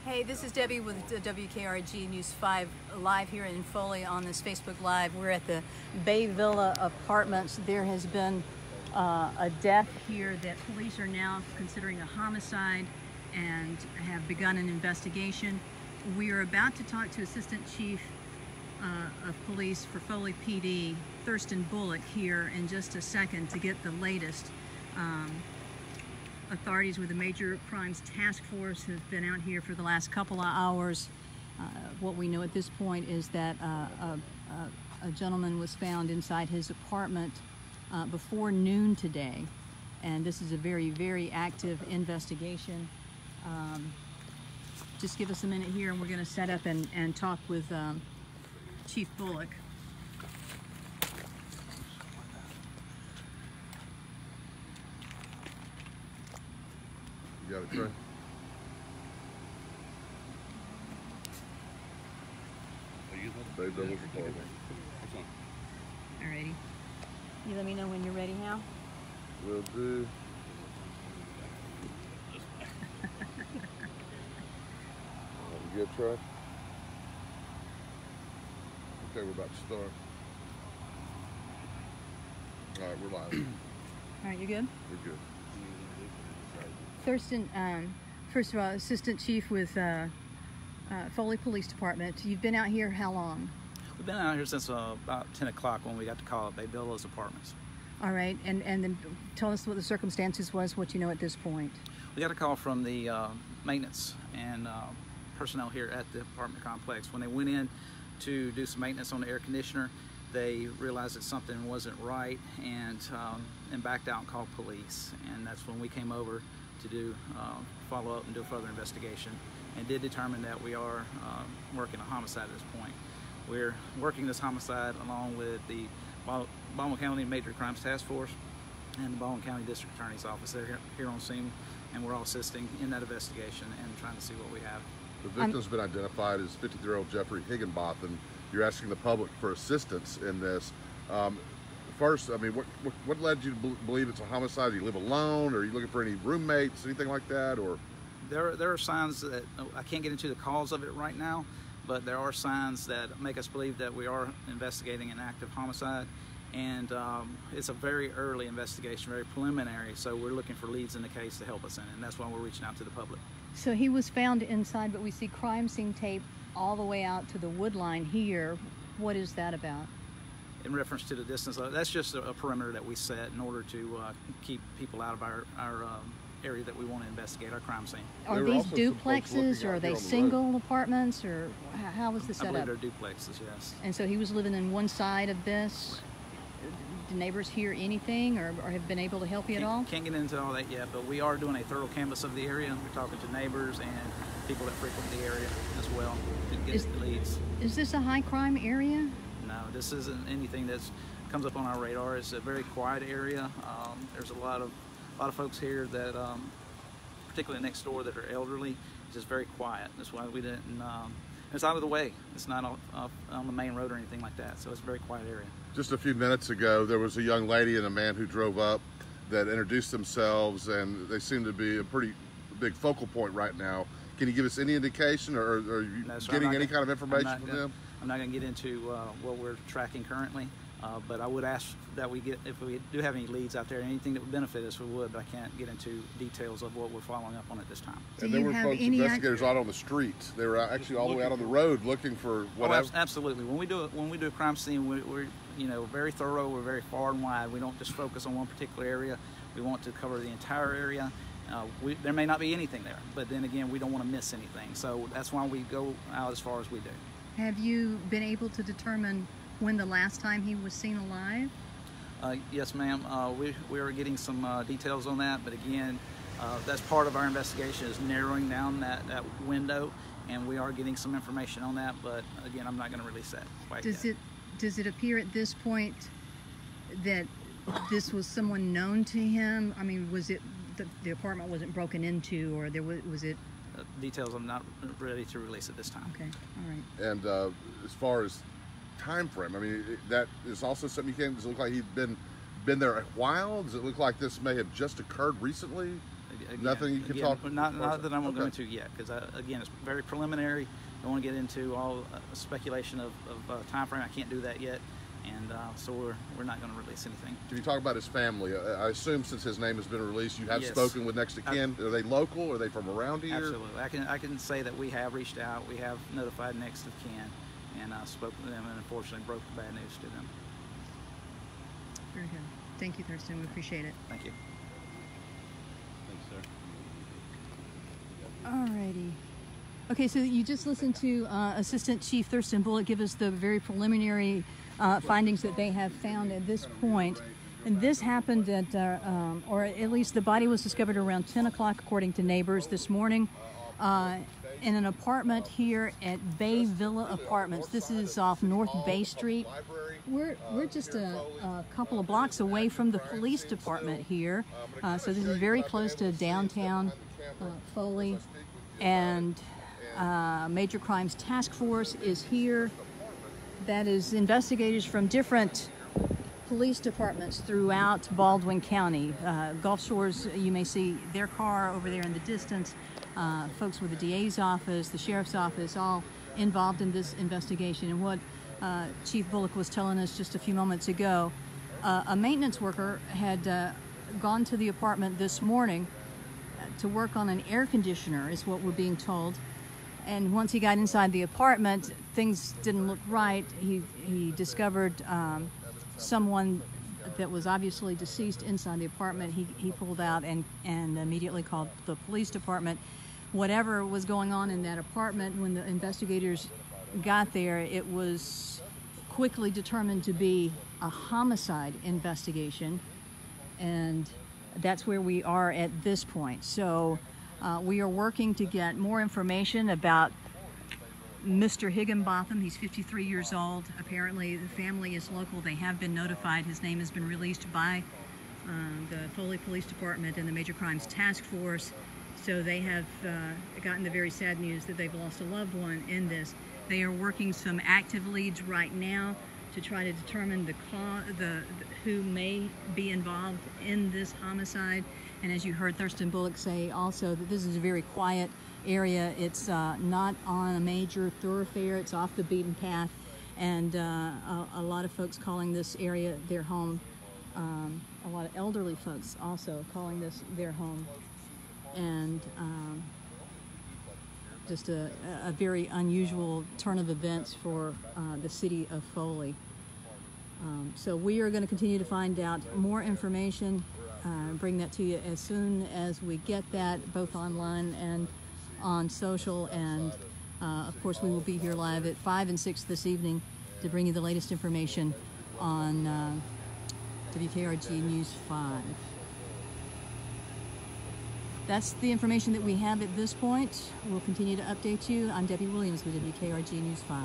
Hey, this is Debbie with WKRG News 5 live here in Foley on this Facebook Live. We're at the Bay Villa Apartments. There has been a death here that police are now considering a homicide and have begun an investigation. We are about to talk to Assistant Chief of Police for Foley PD, Thurston Bullock, here in just a second to get the latest. Authorities with the Major Crimes Task Force have been out here for the last couple of hours. What we know at this point is that a gentleman was found inside his apartment before noon today, and this is a very, very active investigation. Just give us a minute here and we're going to set up and talk with Chief Bullock. You got it, Trey? Bay Villa's apartment. Alrighty. You let me know when you're ready now. Will do. You good, Trey? Okay, we're about to start. All right, we're live. All right, you good? We're good. Thurston, first of all, Assistant Chief with Foley Police Department. You've been out here how long? We've been out here since about 10 o'clock when we got the call at Bay Villa's apartments. All right, and then tell us what the circumstances was, what you know at this point. We got a call from the maintenance and personnel here at the apartment complex. When they went in to do some maintenance on the air conditioner, they realized that something wasn't right and backed out and called police. And that's when we came over to do follow up and do a further investigation, and did determine that we are working a homicide at this point. We're working this homicide along with the Baldwin County Major Crimes Task Force and the Baldwin County District Attorney's Office. They're here on scene, and we're all assisting in that investigation and trying to see what we have. The victim's been identified as 53-year-old Jeffrey Higginbotham. You're asking the public for assistance in this. First, I mean, what led you to believe it's a homicide? Do you live alone? Or are you looking for any roommates, anything like that? Or there are signs that I can't get into the cause of it right now, but there are signs that make us believe that we are investigating an active homicide, and it's a very early investigation, very preliminary. So we're looking for leads in the case to help us in it, and that's why we're reaching out to the public. So he was found inside, but we see crime scene tape all the way out to the wood line here. What is that about? In reference to the distance, that's just a perimeter that we set in order to keep people out of our area that we want to investigate, our crime scene. Are these duplexes, or are they single apartments, or how was the setup? I believe they're duplexes, yes. And so he was living in one side of this. Do neighbors hear anything, or have been able to help you at all? Can't get into all that yet, but we are doing a thorough canvass of the area. We're talking to neighbors and people that frequent the area as well to get the leads. Is this a high crime area? No, this isn't anything that comes up on our radar. It's a very quiet area. There's a lot of folks here that, particularly next door, that are elderly. It's just very quiet. That's why we didn't. It's out of the way. It's not on the main road or anything like that. So it's a very quiet area. Just a few minutes ago, there was a young lady and a man who drove up that introduced themselves, and they seem to be a pretty big focal point right now. Can you give us any indication, or are you getting any kind of information from them? I'm not going to get into what we're tracking currently, but I would ask that we get, if we do have any leads out there, anything that would benefit us, we would, but I can't get into details of what we're following up on at this time. And there were folks, investigators out on the streets. They were actually all the way out on the road looking for whatever. Oh, absolutely. When we do a crime scene, we're very thorough. We're very far and wide. We don't just focus on one particular area. We want to cover the entire area. There may not be anything there, but then again, we don't want to miss anything. So that's why we go out as far as we do. Have you been able to determine when the last time he was seen alive? Yes, ma'am. We are getting some details on that, but again, that's part of our investigation, is narrowing down that window, and we are getting some information on that, but again, I'm not going to release that quite yet. Does it appear at this point that this was someone known to him? I mean, was it the apartment wasn't broken into, or was it? Details I'm not ready to release at this time. Okay, all right. And as far as time frame, I mean, that is also something you can't. Does it look like he'd been there a while? Does it look like this may have just occurred recently? Again, Nothing you can talk. Not that I'm going to go Okay. into yet, because again, it's very preliminary. I don't want to get into all speculation of time frame. I can't do that yet, and so we're not going to release anything. Can you talk about his family? I assume since his name has been released, you have Yes. spoken with next of kin. Are they local? Are they from around here? Absolutely. I can say that we have reached out. We have notified next of kin, and spoke with them, and unfortunately broke the bad news to them. Very good. Thank you, Thurston. We appreciate it. Thank you. Alrighty. Okay, so you just listened to Assistant Chief Thurston Bullock give us the very preliminary findings that they have found at this point. And this happened at, or at least the body was discovered around 10 o'clock, according to neighbors this morning, in an apartment here at Bay Villa Apartments. This is off North Bay Street. We're just a couple of blocks away from the police department here. So this is very close to downtown Foley, and Major Crimes Task Force is here. That is investigators from different police departments throughout Baldwin County. Gulf Shores, you may see their car over there in the distance. Folks with the DA's office, the sheriff's office, all involved in this investigation. And what Chief Bullock was telling us just a few moments ago, a maintenance worker had gone to the apartment this morning to work on an air conditioner, is what we're being told. And once he got inside the apartment, things didn't look right. He discovered someone that was obviously deceased inside the apartment. He pulled out and immediately called the police department. Whatever was going on in that apartment, when the investigators got there, it was quickly determined to be a homicide investigation, and that's where we are at this point. So we are working to get more information about Mr. Higginbotham. He's 53 years old. Apparently the family is local. They have been notified. His name has been released by the Foley Police Department and the Major Crimes Task Force. So they have gotten the very sad news that they've lost a loved one in this. They are working some active leads right now to try to determine who may be involved in this homicide. And as you heard Thurston Bullock say also, that this is a very quiet area. It's not on a major thoroughfare. It's off the beaten path, and a lot of folks calling this area their home. A lot of elderly folks also calling this their home, and just a very unusual turn of events for the city of Foley. So we are going to continue to find out more information, bring that to you as soon as we get that, both online and on social. And of course we will be here live at 5 and 6 this evening to bring you the latest information on WKRG News 5. That's the information that we have at this point. We'll continue to update you. I'm Debbie Williams with WKRG News 5.